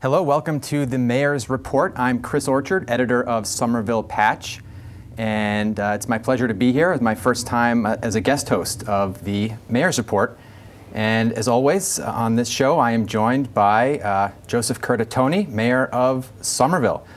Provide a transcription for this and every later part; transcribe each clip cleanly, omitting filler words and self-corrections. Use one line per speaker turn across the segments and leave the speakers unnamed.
Hello, welcome to the Mayor's Report. I'm Chris Orchard, editor of Somerville Patch, and it's my pleasure to be here. It's my first time as a guest host of the Mayor's Report. And as always, on this show, I am joined by Joseph Curtatone, Mayor of Somerville.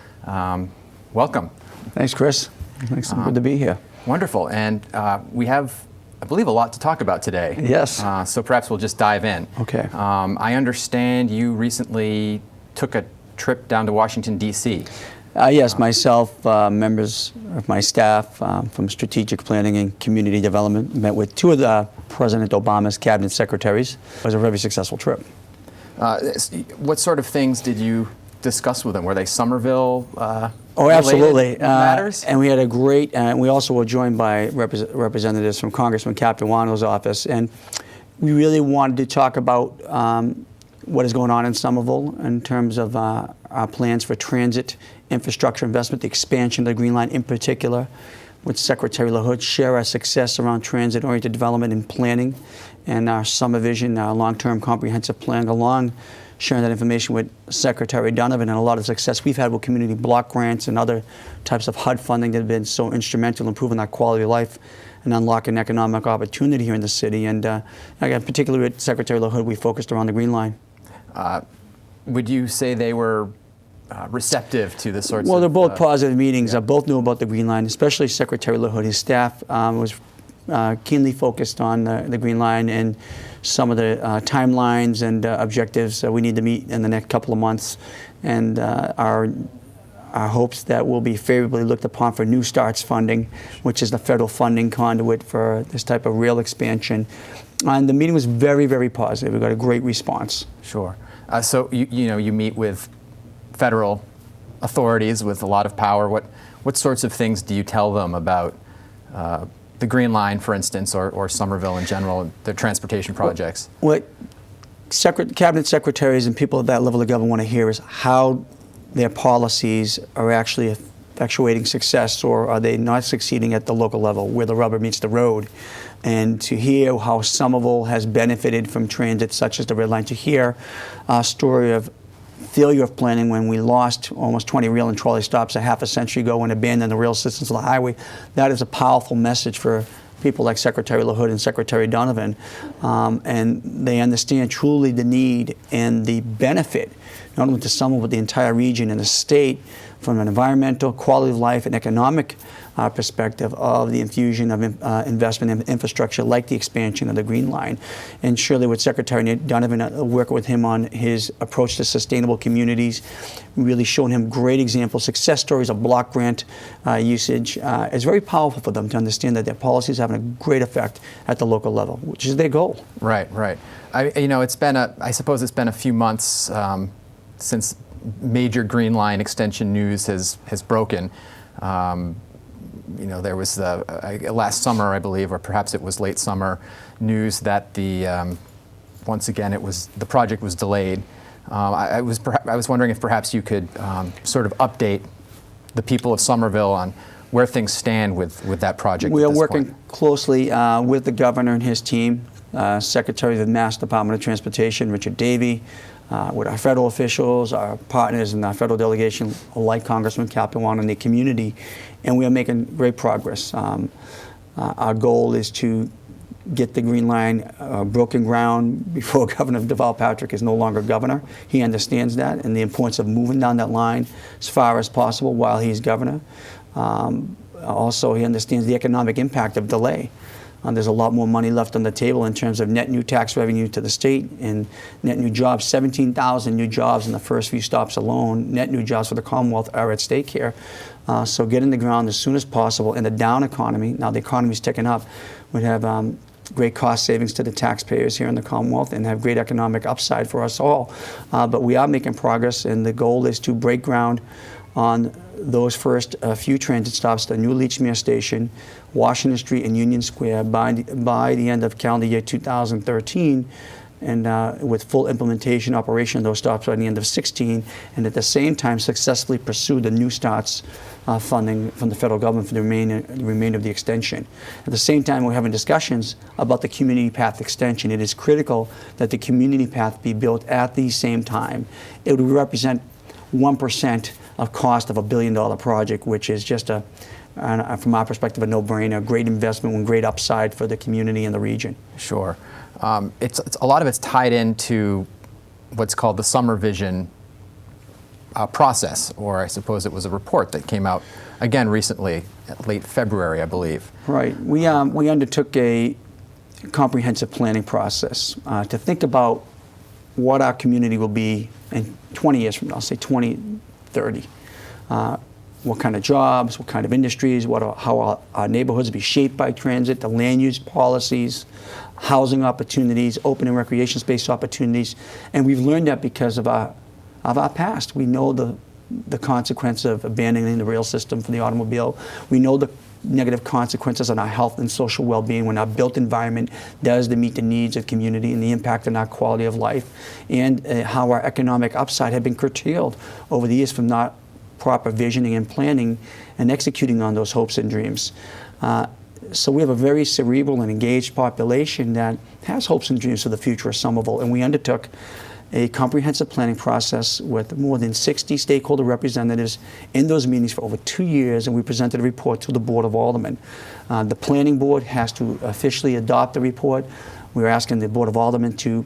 Welcome.
Thanks, Chris. Thanks. Good to be here.
Wonderful. And we have, I believe, a lot to talk about today.
Yes.
So perhaps we'll just dive in.
Okay.
I understand you recently took a trip down to Washington, D.C.
Yes, myself, members of my staff from Strategic Planning and Community Development met with two of President Obama's cabinet secretaries. It was a very successful trip.
What sort of things did you discuss with them? Were they Somerville
Oh, absolutely.
matters?
And we had a great, and we also were joined by representatives from Congressman Captain Wano's office, and we really wanted to talk about what is going on in Somerville in terms of our plans for transit infrastructure investment, the expansion of the Green Line in particular, with Secretary LaHood, share our success around transit-oriented development and planning, and our Summer Vision, our long-term comprehensive plan, along sharing that information with Secretary Donovan, and a lot of success we've had with community block grants and other types of HUD funding that have been so instrumental in improving our quality of life and unlocking economic opportunity here in the city. And again, particularly with Secretary LaHood, we focused around the Green Line.
Would you say they were receptive to the sorts of...
Well, they're both positive meetings. Both knew about the Green Line, especially Secretary LaHood. His staff was keenly focused on the Green Line and some of the timelines and objectives we need to meet in the next couple of months. And our hopes that will be favorably looked upon for New Starts funding, which is the federal funding conduit for this type of rail expansion. And the meeting was very, very positive. We got a great response.
Sure. So you meet with federal authorities with a lot of power. What sorts of things do you tell them about the Green Line, for instance, or Somerville in general, the transportation projects?
What cabinet secretaries and people at that level of government want to hear is how their policies are actually effectuating success, or are they not succeeding at the local level where the rubber meets the road. And to hear how Somerville has benefited from transit such as the Red Line, to hear a story of failure of planning when we lost almost 20 rail and trolley stops a half a century ago and abandoned the rail systems of the highway, that is a powerful message for people like Secretary LaHood and Secretary Donovan. And they understand truly the need and the benefit, not only to Somerville, but the entire region and the state, from an environmental, quality of life, and economic perspective of the infusion of investment in infrastructure like the expansion of the Green Line. And surely with Secretary Donovan, working with him on his approach to sustainable communities, really showing him great examples, success stories of block grant usage. It's very powerful for them to understand that their policy is having a great effect at the local level, which is their goal.
Right, right. I suppose it's been a few months since major Green Line extension news has broken. There was last summer, I believe, or perhaps it was late summer, news that once again the project was delayed. I was wondering if perhaps you could sort of update the people of Somerville on where things stand with that project.
We are working closely with the governor and his team, Secretary of the Mass Department of Transportation, Richard Davey, with our federal officials, our partners in our federal delegation, like Congressman Captain Wano, and the community, and we are making great progress. Our goal is to get the Green Line broken ground before Governor Deval Patrick is no longer governor. He understands that and the importance of moving down that line as far as possible while he's governor. Also, he understands the economic impact of delay. There's a lot more money left on the table in terms of net new tax revenue to the state and net new jobs. 17,000 new jobs in the first few stops alone. Net new jobs for the Commonwealth are at stake here. So get in the ground as soon as possible. In the down economy, now the economy's ticking up, we'd have great cost savings to the taxpayers here in the Commonwealth and have great economic upside for us all. But we are making progress, and the goal is to break ground on those first few transit stops, the new Leechmere Station, Washington Street, and Union Square by the end of calendar year 2013, and with full implementation operation of those stops by the end of 16, and at the same time successfully pursue the new starts funding from the federal government for the remainder of the extension. At the same time, we're having discussions about the community path extension. It is critical that the community path be built at the same time. It would represent 1% of cost of $1 billion project, which is just from our perspective, a no-brainer, great investment and great upside for the community and the region.
Sure. It's a lot of it's tied into what's called the Summer Vision process, or I suppose it was a report that came out again recently, late February, I believe.
Right. We undertook a comprehensive planning process to think about what our community will be in 20 years from now, say 2030. What kind of jobs, what kind of industries, how our neighborhoods will be shaped by transit, the land use policies, housing opportunities, open and recreation space opportunities. And we've learned that because of our past. We know the consequence of abandoning the rail system for the automobile. We know the negative consequences on our health and social well-being when our built environment does meet the needs of community, and the impact on our quality of life, and how our economic upside had been curtailed over the years from not proper visioning and planning and executing on those hopes and dreams. So we have a very cerebral and engaged population that has hopes and dreams for the future of Somerville, and we undertook a comprehensive planning process with more than 60 stakeholder representatives in those meetings for over 2 years, and we presented a report to the Board of Aldermen. The Planning Board has to officially adopt the report. We're asking the Board of Aldermen to,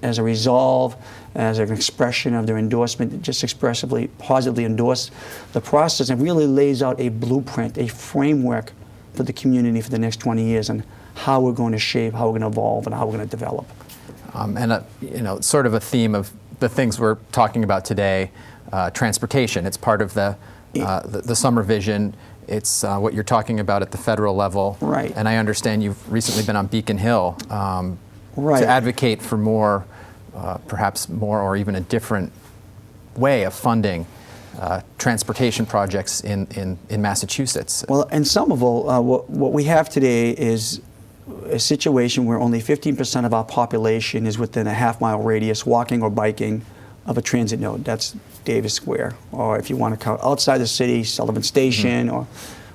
as a resolve, as an expression of their endorsement, just expressively, positively endorse the process, and really lays out a blueprint, a framework for the community for the next 20 years and how we're going to shape, how we're going to evolve, and how we're going to develop.
And sort of a theme of the things we're talking about today, transportation. It's part of the Summer Vision. It's what you're talking about at the federal level.
Right.
And I understand you've recently been on Beacon Hill
right.
to advocate for more, perhaps more or even a different way of funding transportation projects in Massachusetts.
Well, in Somerville, what we have today is a situation where only 15% of our population is within a half-mile radius, walking or biking, of a transit node. That's Davis Square, or if you want to count outside the city, Sullivan Station, or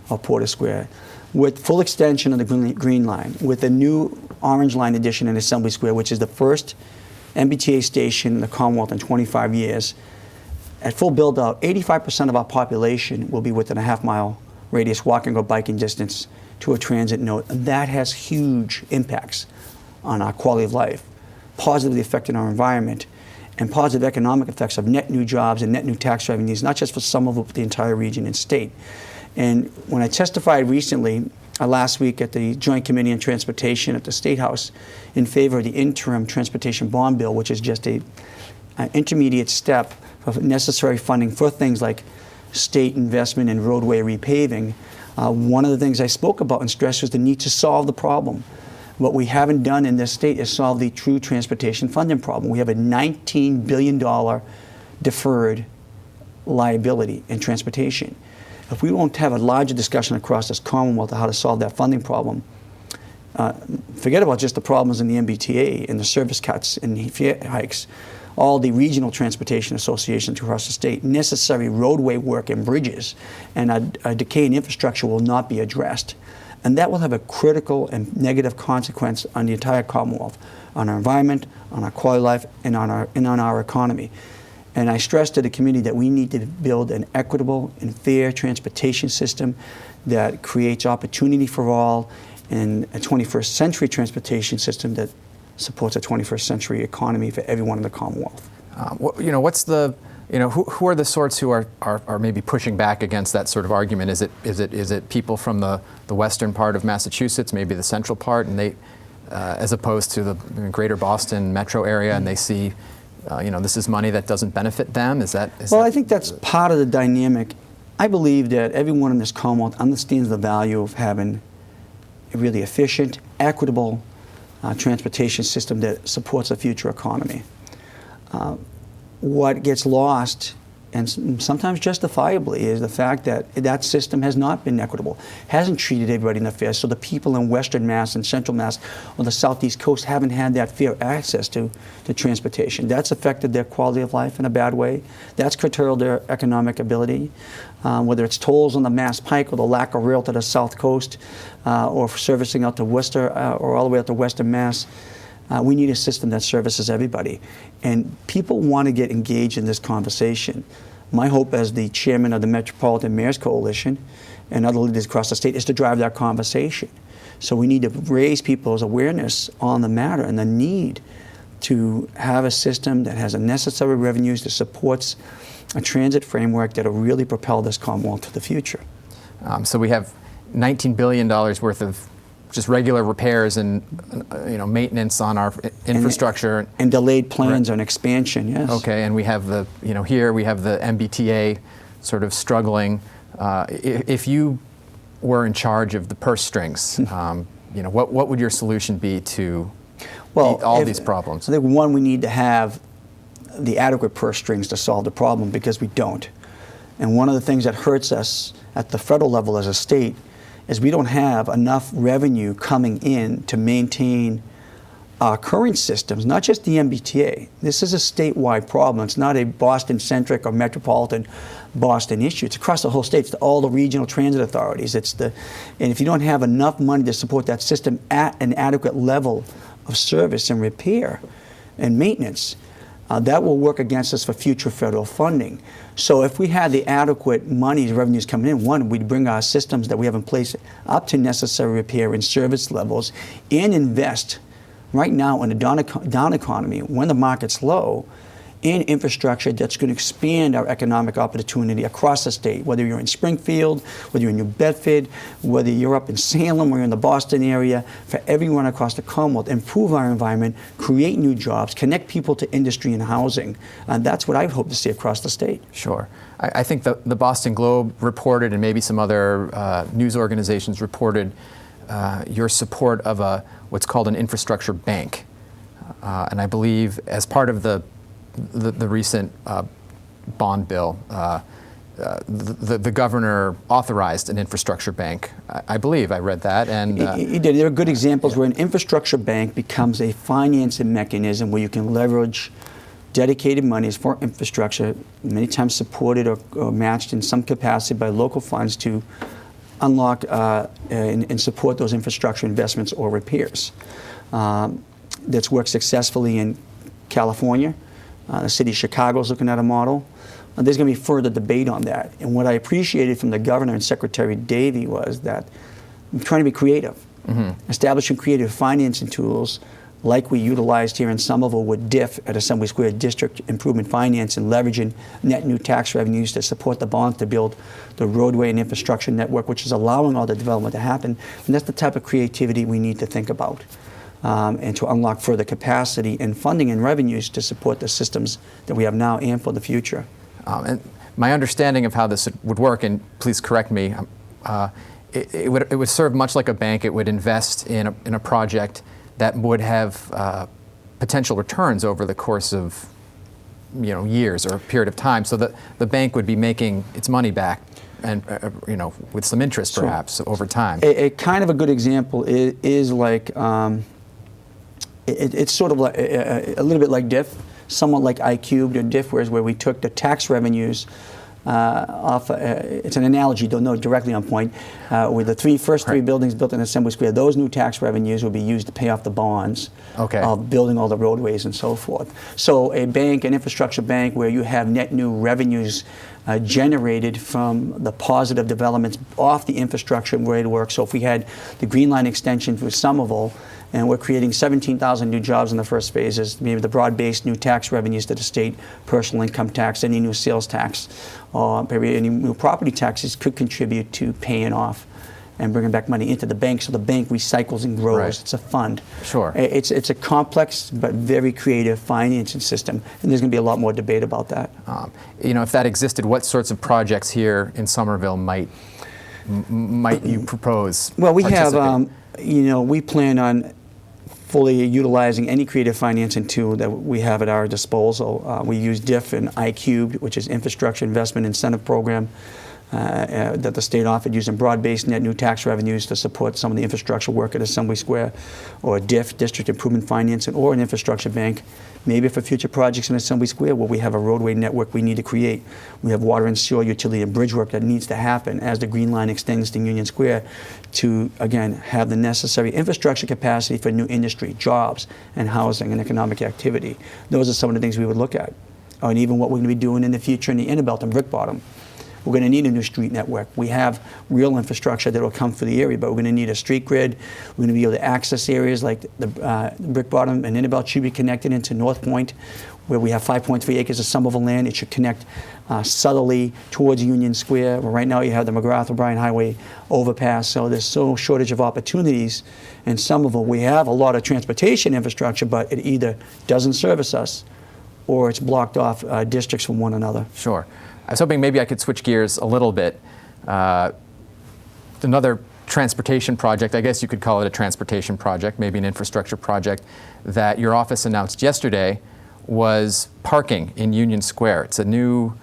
Porter Square. With full extension of the Green Line, with a new Orange Line addition in Assembly Square, which is the first MBTA station in the Commonwealth in 25 years, at full build-out, 85% of our population will be within a half-mile radius, walking or biking distance to a transit node. And that has huge impacts on our quality of life, positively affecting our environment, and positive economic effects of net new jobs and net new tax revenues, not just for Somerville, but the entire region and state. And when I testified recently, last week at the Joint Committee on Transportation at the State House in favor of the interim transportation bond bill, which is just an intermediate step of necessary funding for things like state investment in roadway repaving, one of the things I spoke about and stressed was the need to solve the problem. What we haven't done in this state is solve the true transportation funding problem. We have a $19 billion deferred liability in transportation. If we won't have a larger discussion across this Commonwealth of how to solve that funding problem, forget about just the problems in the MBTA and the service cuts and fare hikes, all the regional transportation associations across the state, necessary roadway work and bridges, and a decaying infrastructure will not be addressed. And that will have a critical and negative consequence on the entire Commonwealth, on our environment, on our quality of life, and on our economy. And I stress to the community that we need to build an equitable and fair transportation system that creates opportunity for all, and a 21st century transportation system that supports a 21st century economy for everyone in the Commonwealth.
What's the, who are the sorts who are maybe pushing back against that sort of argument? Is it people from the western part of Massachusetts, maybe the central part, and they, as opposed to the greater Boston metro area, and they see, this is money that doesn't benefit them?
I think that's part of the dynamic. I believe that everyone in this Commonwealth understands the value of having a really efficient, equitable transportation system that supports a future economy. What gets lost and sometimes justifiably, is the fact that that system has not been equitable, hasn't treated everybody in a fair. So the people in Western Mass and Central Mass or the Southeast Coast haven't had that fair access to transportation. That's affected their quality of life in a bad way. That's curtailed their economic ability. Whether it's tolls on the Mass Pike or the lack of rail to the South Coast, or servicing out to Worcester or all the way out to Western Mass. We need a system that services everybody. And people want to get engaged in this conversation. My hope as the chairman of the Metropolitan Mayors Coalition and other leaders across the state is to drive that conversation. So we need to raise people's awareness on the matter and the need to have a system that has the necessary revenues that supports a transit framework that will really propel this Commonwealth to the future.
So we have $19 billion worth of just regular repairs and maintenance on our infrastructure.
And delayed plans on expansion, yes.
Okay, and we have here we have the MBTA sort of struggling. If you were in charge of the purse strings, what would your solution be to all these problems?
I think one, we need to have the adequate purse strings to solve the problem, because we don't. And one of the things that hurts us at the federal level as a state is we don't have enough revenue coming in to maintain our current systems, not just the MBTA. This is a statewide problem. It's not a Boston-centric or metropolitan Boston issue. It's across the whole state. It's all the regional transit authorities. And if you don't have enough money to support that system at an adequate level of service and repair and maintenance, that will work against us for future federal funding. So if we had the adequate money, revenues coming in, one, we'd bring our systems that we have in place up to necessary repair and service levels and invest right now in a down economy, when the market's low, in infrastructure that's going to expand our economic opportunity across the state, whether you're in Springfield, whether you're in New Bedford, whether you're up in Salem or you're in the Boston area, for everyone across the Commonwealth, improve our environment, create new jobs, connect people to industry and housing. And that's what I hope to see across the state.
Sure. I think the Boston Globe reported, and maybe some other news organizations reported, your support of what's called an infrastructure bank. And I believe as part of the recent bond bill, the governor authorized an infrastructure bank. I believe I read that. And
he did. There are good examples where an infrastructure bank becomes a financing mechanism where you can leverage dedicated monies for infrastructure, many times supported or matched in some capacity by local funds, to unlock and support those infrastructure investments or repairs. That's worked successfully in California. The city of Chicago is looking at a model. There's going to be further debate on that. And what I appreciated from the governor and Secretary Davey was that I'm trying to be creative, establishing creative financing tools like we utilized here in Somerville with DIF at Assembly Square District Improvement Finance, and leveraging net new tax revenues to support the bonds to build the roadway and infrastructure network, which is allowing all the development to happen. And that's the type of creativity we need to think about. And to unlock further capacity and funding and revenues to support the systems that we have now and for the future.
And my understanding of how this would work, and please correct me, it would serve much like a bank. It would invest in a project that would have potential returns over the course of years or a period of time, so that the bank would be making its money back, and with some interest perhaps over time.
A kind of a good example is like. It's sort of like a little bit like DIF, somewhat like iCubed or DIF, where we took the tax revenues off. It's an analogy, though not directly on point. With the first three buildings built in Assembly Square, those new tax revenues will be used to pay off the bonds of building all the roadways and so forth. So a bank, an infrastructure bank, where you have net new revenues generated from the positive developments off the infrastructure and where it works. So if we had the Green Line extension for Somerville, and we're creating 17,000 new jobs in the first phases, maybe the broad-based new tax revenues to the state, personal income tax, any new sales tax, maybe any new property taxes could contribute to paying off and bringing back money into the bank, so the bank recycles and grows. Right. It's a fund.
Sure.
It's a complex but very creative financing system, and there's going to be a lot more debate about that.
If that existed, what sorts of projects here in Somerville might you propose?
Well, we have, we plan on fully utilizing any creative financing tool that we have at our disposal. We use DIF and iCubed, which is Infrastructure Investment Incentive Program that the state offered, using broad-based net new tax revenues to support some of the infrastructure work at Assembly Square, or DIF, District Improvement Financing, or an infrastructure bank, maybe for future projects in Assembly Square where we have a roadway network we need to create. We have water and sewer, utility, and bridge work that needs to happen as the Green Line extends to Union Square to, again, have the necessary infrastructure capacity for new industry, jobs, and housing and economic activity. Those are some of the things we would look at. And even what we're going to be doing in the future in the Inner Belt and Brick Bottom. We're going to need a new street network. We have real infrastructure that will come for the area, but we're going to need a street grid. We're going to be able to access areas like the Brick Bottom and Inner Belt should be connected into North Point, where we have 5.3 acres of Somerville land. It should connect southerly towards Union Square. Well, right now you have the McGrath-O'Brien Highway overpass, so there's so shortage of opportunities in Somerville. We have a lot of transportation infrastructure, but it either doesn't service us or it's blocked off districts from one another.
Sure. I was hoping maybe I could switch gears a little bit. Another transportation project, I guess you could call it a transportation project, maybe an infrastructure project, that your office announced yesterday was parking in Union Square. It's a new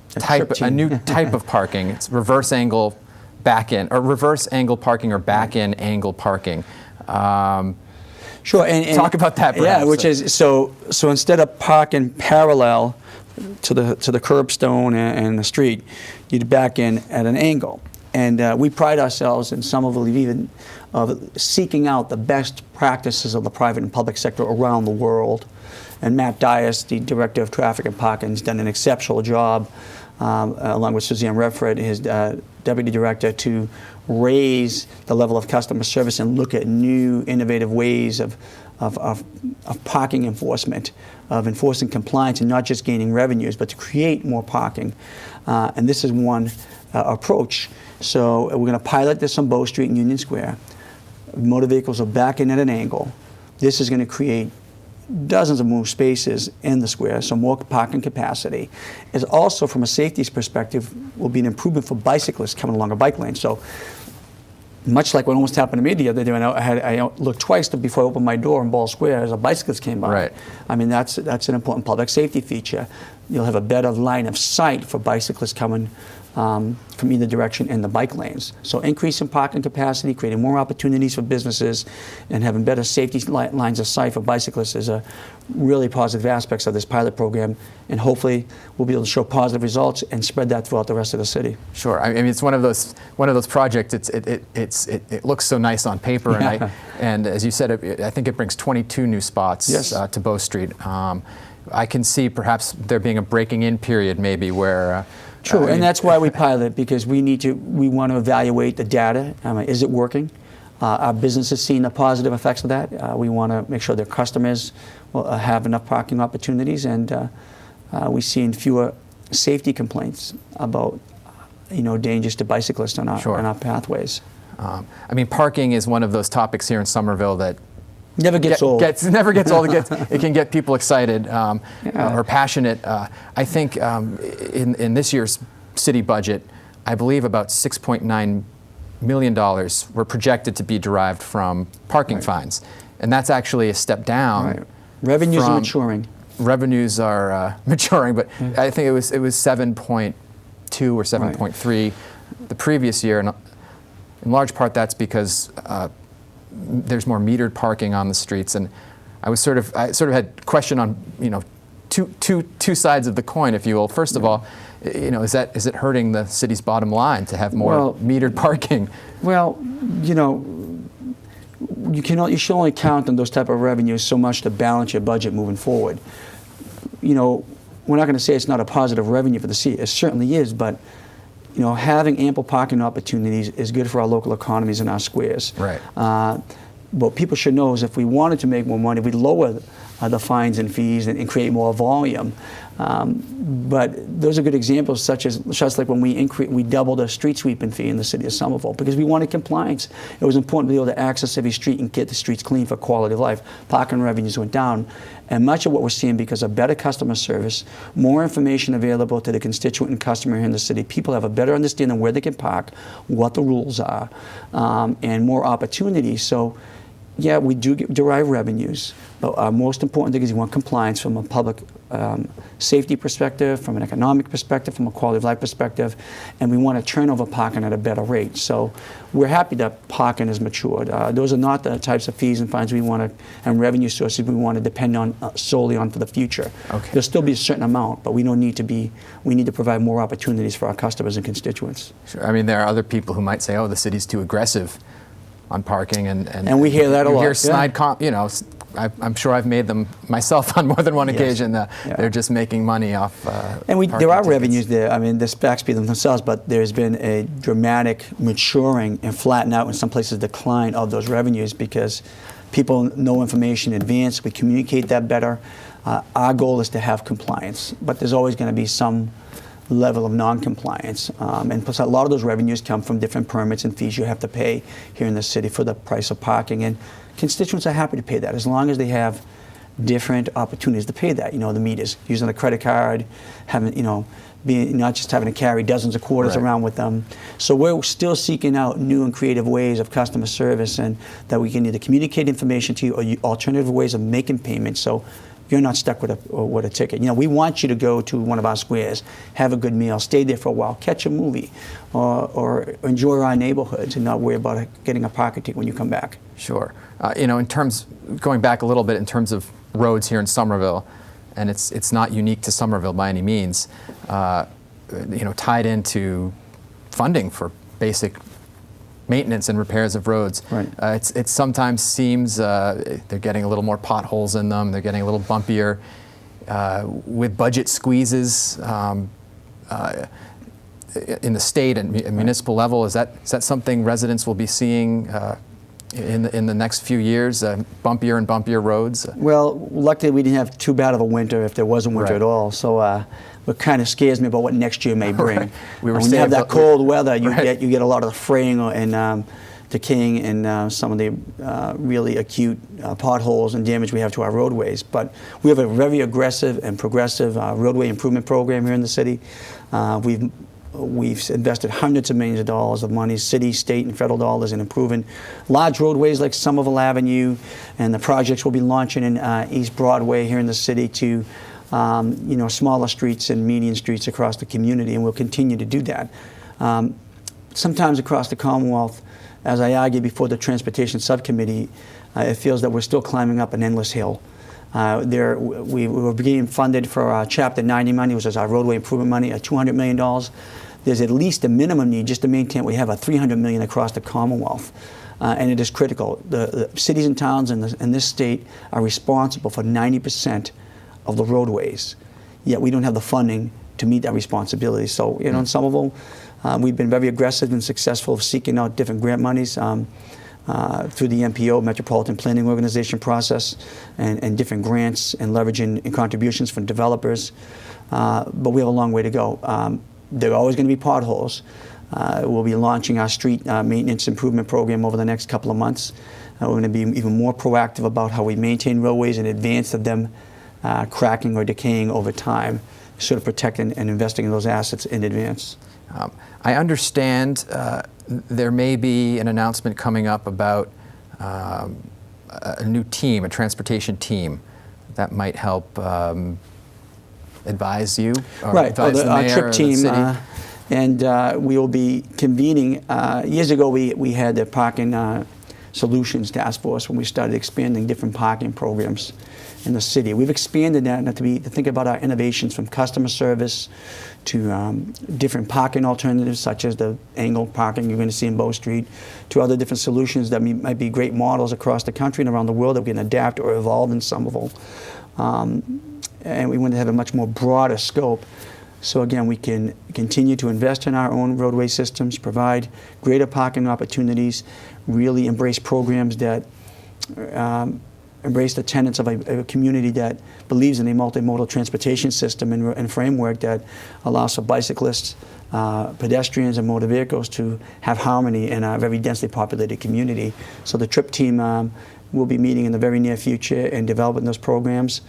type of parking. It's reverse angle back-in, or reverse angle parking, or back-in angle parking.
Sure. And
talk about that, perhaps.
Yeah, which is so instead of parking parallel to the curbstone and the street, you'd back in at an angle. And we pride ourselves in Somerville even of seeking out the best practices of the private and public sector around the world. And Matt Dias, the Director of Traffic and Parking, has done an exceptional job, along with Suzanne Redford, his Deputy Director, to raise the level of customer service and look at new, innovative ways of parking enforcement, of enforcing compliance and not just gaining revenues, but to create more parking. And this is one approach. So we're going to pilot this on Bow Street and Union Square. Motor vehicles will back in at an angle. This is going to create dozens of more spaces in the square, so more parking capacity. It's also, from a safety perspective, will be an improvement for bicyclists coming along a bike lane. So much like what almost happened to me the other day, when I looked twice before I opened my door in Ball Square as a bicyclist came by.
Right.
I mean, that's an important public safety feature. You'll have a better line of sight for bicyclists coming from either direction in the bike lanes. So increasing parking capacity, creating more opportunities for businesses, and having better safety lines of sight for bicyclists is a really positive aspects of this pilot program, and hopefully we'll be able to show positive results and spread that throughout the rest of the city. Sure.
I mean, it's one of those projects. It looks so nice on paper,
Yeah.
and as you said, I think it brings 22 new spots to Bow Street. I can see perhaps there being a breaking in period, maybe where.
True, and that's why we pilot, because we want to evaluate the data. Is it working? Our business is seeing the positive effects of that. We want to make sure their customers will have enough parking opportunities, and we're seeing fewer safety complaints about dangers to bicyclists on our pathways.
I mean, parking is one of those topics here in Somerville that
never gets old.
Never gets old. It can get people excited or passionate. I think in this year's city budget, I believe about $6.9 million were projected to be derived from parking fines, and that's actually a step down.
Right. Revenues are maturing.
Revenues are maturing, but I think it was 7.2 or 7.3 the previous year, and in large part that's because there's more metered parking on the streets, and I sort of had a question on two sides of the coin, if you will. First of all, is it hurting the city's bottom line to have more metered parking?
Well, you should only count on those type of revenues so much to balance your budget moving forward. We're not going to say it's not a positive revenue for the city. It certainly is, but having ample parking opportunities is good for our local economies and our squares.
Right.
What people should know is if we wanted to make more money, we'd lower the fines and fees and create more volume. But those are good examples, such as just like when we doubled the street sweeping fee in the city of Somerville because we wanted compliance. It was important to be able to access every street and get the streets clean for quality of life. Parking revenues went down. And much of what we're seeing, because of better customer service, more information available to the constituent and customer here in the city, people have a better understanding where they can park, what the rules are, and more opportunities. So Yeah, we do derive revenues, but our most important thing is we want compliance from a public safety perspective, from an economic perspective, from a quality of life perspective, and we want to turn over parking at a better rate. So we're happy that parking has matured. Those are not the types of fees and fines we want to, and revenue sources we want to depend on solely on for the future.
Okay.
There'll still be a certain amount, but we need to provide more opportunities for our customers and constituents.
Sure. I mean, there are other people who might say, oh, the city's too aggressive on parking, and
we hear that a lot.
You hear
yeah.
snide, I'm sure I've made them myself on more than one
Yes.
occasion.
Yeah.
They're just making money off.
And there
parking
are
tickets.
revenues there. I mean, the SPACs speak for themselves, but there's been a dramatic maturing and flatten out, in some places decline of those revenues because people know information in advance. We communicate that better. Our goal is to have compliance, but there's always going to be some level of non-compliance. And plus a lot of those revenues come from different permits and fees you have to pay here in the city for the price of parking. And constituents are happy to pay that as long as they have different opportunities to pay that. The meters, using a credit card, having, not just having to carry dozens of quarters
Right.
around with them. So we're still seeking out new and creative ways of customer service, and that we can either communicate information to you or alternative ways of making payments. So you're not stuck with a ticket. We want you to go to one of our squares, have a good meal, stay there for a while, catch a movie, or enjoy our neighborhoods and not worry about getting a parking ticket when you come back.
Sure. In terms, going back a little bit in terms of roads here in Somerville, and it's not unique to Somerville by any means, tied into funding for basic maintenance and repairs of roads.
Right.
It sometimes seems they're getting a little more potholes in them. They're getting a little bumpier. With budget squeezes in the state and municipal level, is that something residents will be seeing in the next few years? Bumpier and bumpier roads.
Well, luckily we didn't have too bad of a winter, if there was a winter
Right.
at all. So what kind of scares me about what next year may bring.
Right. We were
When you have
saying
that cold weather, you
Right.
get a lot of the fraying and decaying and some of the really acute potholes and damage we have to our roadways. But we have a very aggressive and progressive roadway improvement program here in the city. We've invested hundreds of millions of dollars of money, city, state, and federal dollars in improving large roadways like Somerville Avenue, and the projects we'll be launching in East Broadway here in the city to smaller streets and median streets across the community, and we'll continue to do that. Sometimes across the Commonwealth, as I argued before the Transportation Subcommittee, it feels that we're still climbing up an endless hill. We were being funded for Chapter 90 money, which is our roadway improvement money, $200 million. There's at least a minimum need just to maintain. We have a $300 million across the Commonwealth, and it is critical. The cities and towns in this state are responsible for 90% of the roadways, yet we don't have the funding to meet that responsibility. So, in Somerville, we've been very aggressive and successful of seeking out different grant monies through the MPO, Metropolitan Planning Organization process, and different grants and leveraging contributions from developers. But we have a long way to go. There are always going to be potholes. We'll be launching our street maintenance improvement program over the next couple of months. We're going to be even more proactive about how we maintain roadways in advance of them cracking or decaying over time, sort of protecting and investing in those assets in advance.
I understand there may be an announcement coming up about a new team, a transportation team, that might help advise you, or
right,
advise the
our
mayor
trip
or the
team,
city.
and we will be convening. Years ago, we had the parking solutions task force when we started expanding different parking programs in the city. We've expanded that to think about our innovations from customer service to different parking alternatives, such as the angled parking you're going to see in Bow Street, to other different solutions that might be great models across the country and around the world that we can adapt or evolve in Somerville. And we want to have a much more broader scope. So again, we can continue to invest in our own roadway systems, provide greater parking opportunities, really embrace programs that embrace the tenets of a community that believes in a multimodal transportation system and framework that allows for bicyclists, pedestrians, and motor vehicles to have harmony in a very densely populated community. So the TRIP team will be meeting in the very near future and developing those programs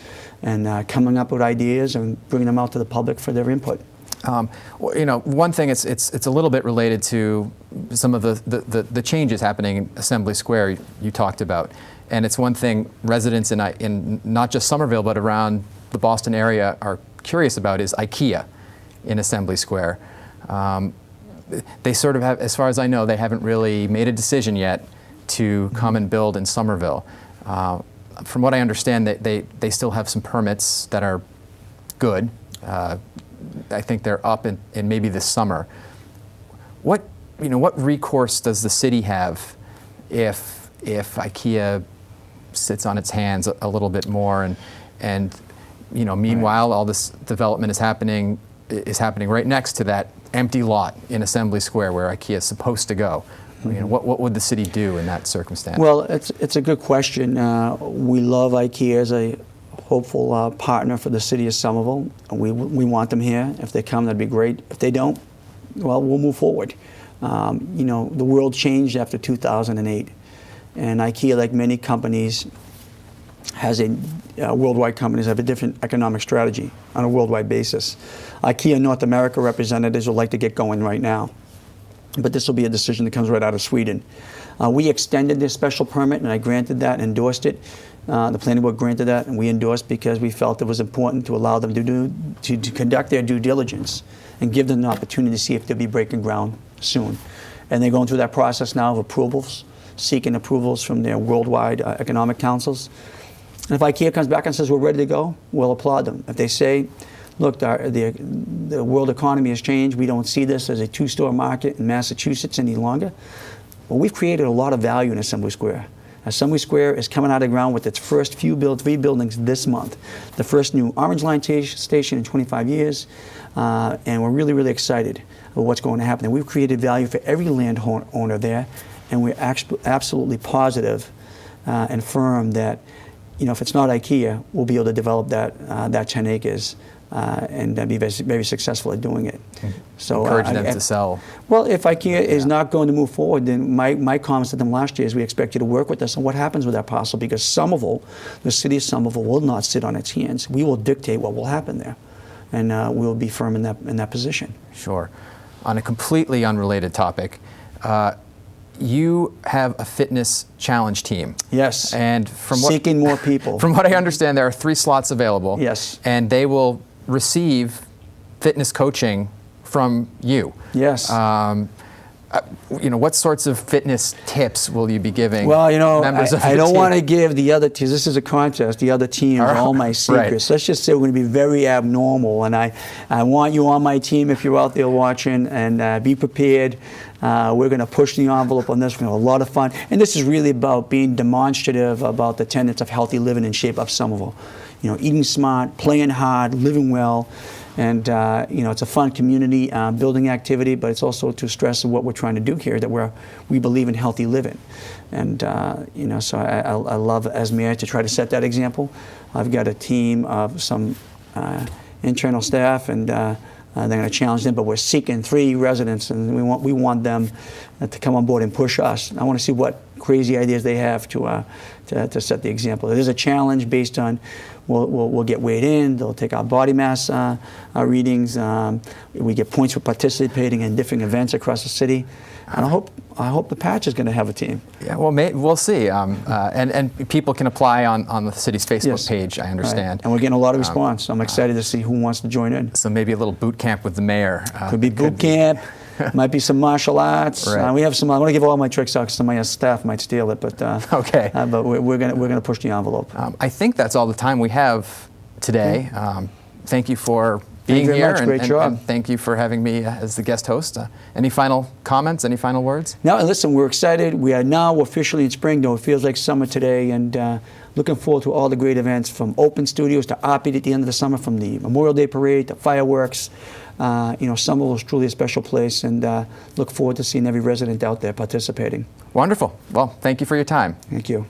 and coming up with ideas and bringing them out to the public for their input.
One thing, it's a little bit related to some of the changes happening in Assembly Square you talked about. And it's one thing residents in not just Somerville, but around the Boston area are curious about is IKEA in Assembly Square. They sort of have, as far as I know, they haven't really made a decision yet to come and build in Somerville. From what I understand, they still have some permits that are good. I think they're up in maybe this summer. What recourse does the city have if IKEA sits on its hands a little bit more and meanwhile all this development is happening right next to that empty lot in Assembly Square where IKEA is supposed to go? What would the city do in that circumstance?
Well, it's a good question. We love IKEA as a hopeful partner for the city of Somerville. We want them here. If they come, that'd be great. If they don't, well, we'll move forward. The world changed after 2008, and IKEA, like many companies, worldwide companies have a different economic strategy on a worldwide basis. IKEA North America representatives would like to get going right now, but this will be a decision that comes right out of Sweden. We extended this special permit, and I granted that and endorsed it. The planning board granted that, and we endorsed because we felt it was important to allow them to conduct their due diligence and give them an opportunity to see if they'll be breaking ground soon. And they're going through that process now of approvals, seeking approvals from their worldwide economic councils. And if IKEA comes back and says we're ready to go, we'll applaud them. If they say, look, the world economy has changed, we don't see this as a two-store market in Massachusetts any longer, well, we've created a lot of value in Assembly Square. Assembly Square is coming out of the ground with its first three buildings this month. The first new Orange Line station in 25 years, and we're really, really excited about what's going to happen. And we've created value for every landowner there, and we're absolutely positive and firm that, if it's not IKEA, we'll be able to develop that 10 acres and be very, very successful at doing it. So
encourage them to sell.
Well, if IKEA is not going to move forward, then my comments to them last year is we expect you to work with us on what happens with that parcel, because Somerville, the city of Somerville, will not sit on its hands. We will dictate what will happen there, and we'll be firm in that position.
Sure. On a completely unrelated topic, you have a fitness challenge team.
Yes.
And
seeking more people.
From what I understand, there are 3 slots available.
Yes.
And they will receive fitness coaching from you.
Yes.
What sorts of fitness tips will you be giving?
Well,
members of
I
your
don't
team?
want to give the other teams. This is a contest. The other teams all my secrets.
Right.
Let's just say we're going to be very abnormal, and I want you on my team if you're out there watching, and be prepared. We're going to push the envelope on this. We're going to have a lot of fun, and this is really about being demonstrative about the tenets of healthy living and shape up Somerville. Eating smart, playing hard, living well. And it's a fun community building activity, but it's also to stress what we're trying to do here, that we believe in healthy living. And so I love, as mayor, to try to set that example. I've got a team of some internal staff, and they're going to challenge them, but we're seeking 3 residents, and we want them to come on board and push us. I want to see what crazy ideas they have to set the example. There's a challenge based on we'll get weighed in. They'll take our body mass readings. We get points for participating in different events across the city. And I hope the Patch is going to have a team.
Yeah, well, we'll see. And people can apply on the city's Facebook page, I understand.
Right. And we're getting a lot of response. I'm excited to see who wants to join in.
So maybe a little boot camp with the mayor.
Could be boot camp. Might be some martial arts.
Right.
We have some. I want to give all my tricks out because some of my staff might steal it. But
okay.
But we're gonna push the envelope.
I think that's all the time we have today. Thank you for being
very
here.
much. Great job.
And thank you for having me as the guest host. Any final comments? Any final words?
No. And listen, we're excited. We are now officially in spring, though it feels like summer today, and looking forward to all the great events, from open studios to Opry at the end of the summer, from the Memorial Day Parade to fireworks. Somerville is truly a special place, and look forward to seeing every resident out there participating.
Wonderful. Well, thank you for your time.
Thank you.